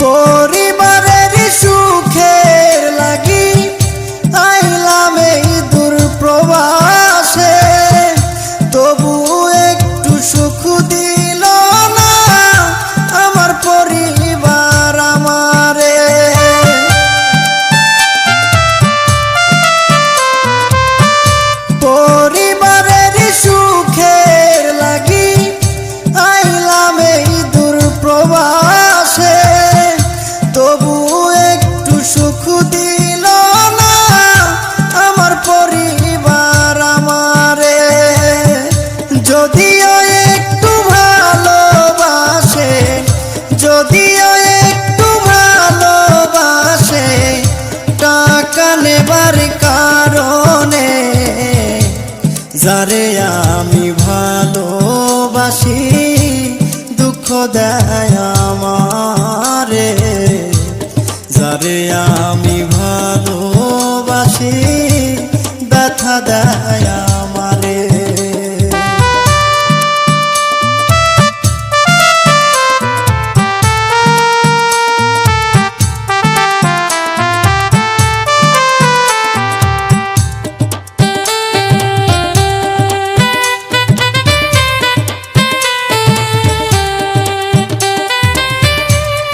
পরিবারের সুখের লাগি আইলাম এই দূর প্রবাসে, তবু একটু সুখ দিল না আমার পরিবার আমারে। পরিবারের সুখের লাগি আইলাম এই দূর প্রবাসে, তবু একটু সুখ দিল না আমার পরিবার আমারে। যদিও একটু ভালোবাসে, যদিও একটু ভালোবাসে, টাকা নেবার কারণে যারে আমি ভালোবাসি দুঃখ দেয় আমারে। যারে আমি ভালোবাসি ব্যথা দেয় আমারে।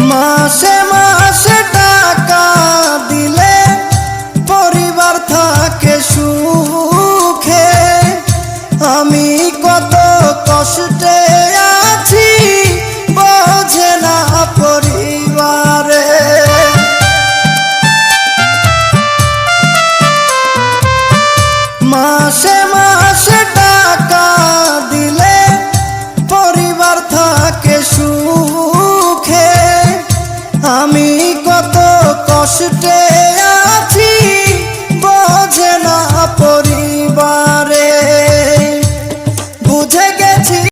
মাসে মাসে টাকা দিলে পরিবার থাকে সুখে, আমি কত কষ্টে আছি বোঝে না পরিবারে। মাসে মাসে টাকা দিলে পরিবার থাকে সুখে, আমি কত কষ্টে